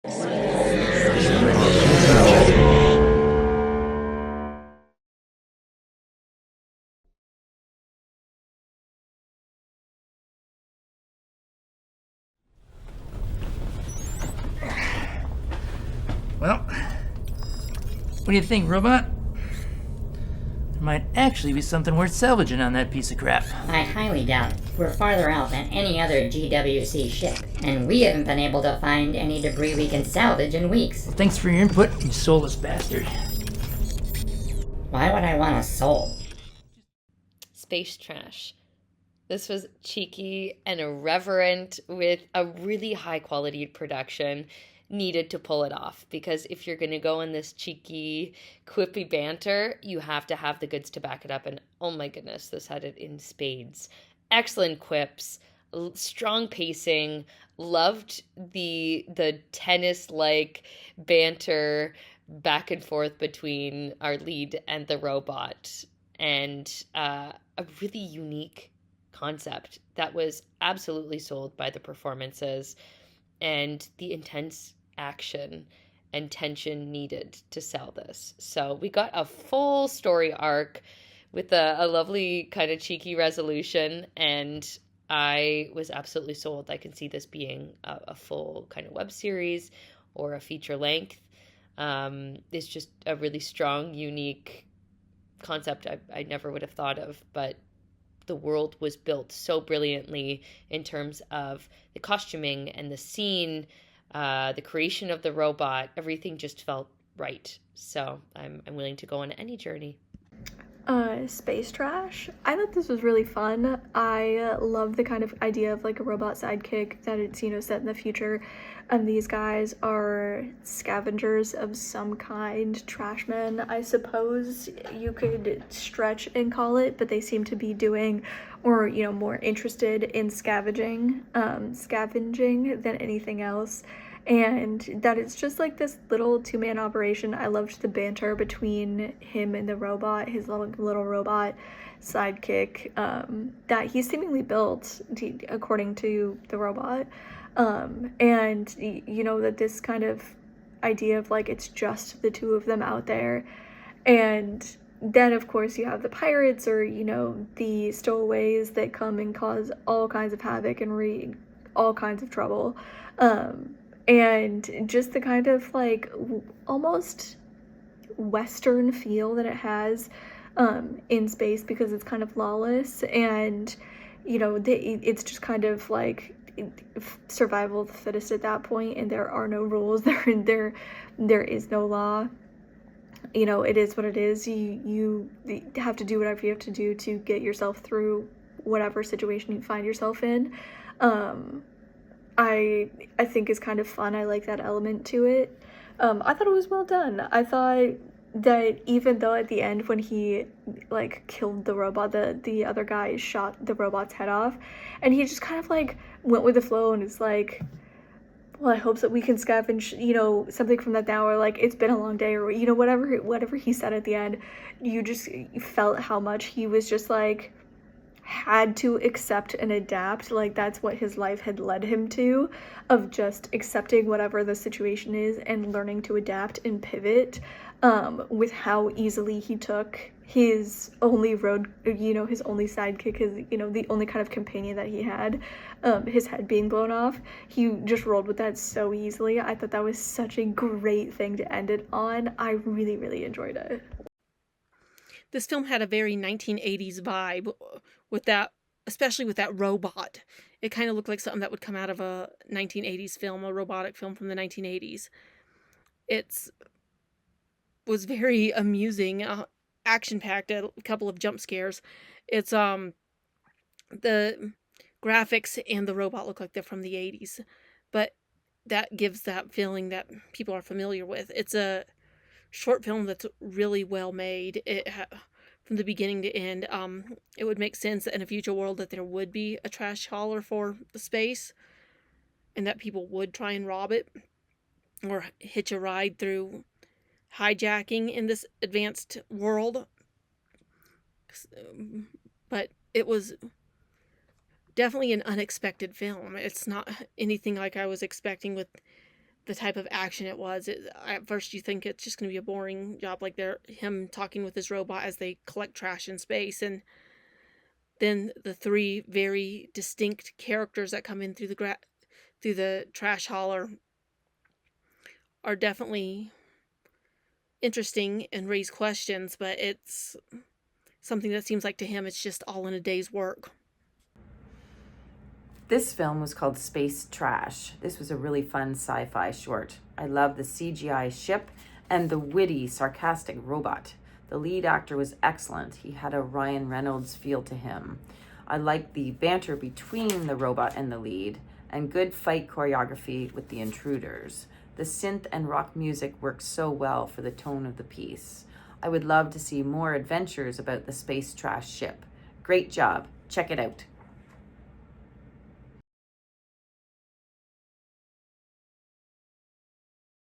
Well, what do you think, robot? There might actually be something worth salvaging on that piece of crap. I highly doubt it. We're farther out than any other GWC ship, and we haven't been able to find any debris we can salvage in weeks. Well, thanks for your input, you soulless bastard. Why would I want a soul? Space trash. This was cheeky and irreverent with a really high quality production needed to pull it off, because if you're going to go in this cheeky, quippy banter, you have to have the goods to back it up. And oh my goodness, this had it in spades. Excellent quips, strong pacing, loved the tennis-like banter back and forth between our lead and the robot, and a really unique concept that was absolutely sold by the performances and the intense action and tension needed to sell this. So we got a full story arc with a lovely kind of cheeky resolution, and I was absolutely sold. I can see this being a full kind of web series or a feature length. It's just a really strong, unique concept I never would have thought of, but the world was built so brilliantly in terms of the costuming and the scene, the creation of the robot. Everything just felt right. So I'm willing to go on any journey. Space trash. I thought this was really fun. I love the kind of idea of like a robot sidekick that it's, set in the future. And these guys are scavengers of some kind, trashmen, I suppose you could stretch and call it, but they seem to be doing, or, more interested in scavenging than anything else. And that it's just like this little two-man operation. I loved the banter between him and the robot, his little robot sidekick, that he seemingly built, according to the robot. And that this kind of idea of like it's just the two of them out there. And then of course you have the pirates, or the stowaways that come and cause all kinds of havoc and all kinds of trouble. And just the kind of like almost Western feel that it has in space, because it's kind of lawless, and it's just kind of like survival of the fittest at that point, and there are no rules. There is no law. It is what it is. You have to do whatever you have to do to get yourself through whatever situation you find yourself in. I think is kind of fun. I like that element to it. I thought it was well done. I thought that even though at the end when he like killed the robot, the other guy shot the robot's head off, and he just kind of like went with the flow and is like, well, I hope that we can scavenge, something from that now, or like it's been a long day, or whatever he said at the end. You just felt how much he was just like had to accept and adapt. Like that's what his life had led him to, of just accepting whatever the situation is and learning to adapt and pivot, with how easily he took his only his only sidekick, his the only kind of companion that he had, his head being blown off. He just rolled with that so easily. I thought that was such a great thing to end it on. I really, really enjoyed it. This film had a very 1980s vibe with that, especially with that robot. It kind of looked like something that would come out of a 1980s film, a robotic film from the 1980s. It was very amusing, action-packed, a couple of jump scares. It's the graphics and the robot look like they're from the 80s, but that gives that feeling that people are familiar with. It's a short film that's really well made. From the beginning to end, it would make sense that in a future world that there would be a trash hauler for the space, and that people would try and rob it or hitch a ride through hijacking in this advanced world. But it was definitely an unexpected film. It's not anything like I was expecting with the type of action it was. At first you think it's just going to be a boring job, like him talking with his robot as they collect trash in space, and then the three very distinct characters that come in through the trash hauler are definitely interesting and raise questions, but it's something that seems like to him it's just all in a day's work. This film was called Space Trash. This was a really fun sci-fi short. I love the CGI ship and the witty, sarcastic robot. The lead actor was excellent. He had a Ryan Reynolds feel to him. I liked the banter between the robot and the lead, and good fight choreography with the intruders. The synth and rock music works so well for the tone of the piece. I would love to see more adventures about the Space Trash ship. Great job. Check it out.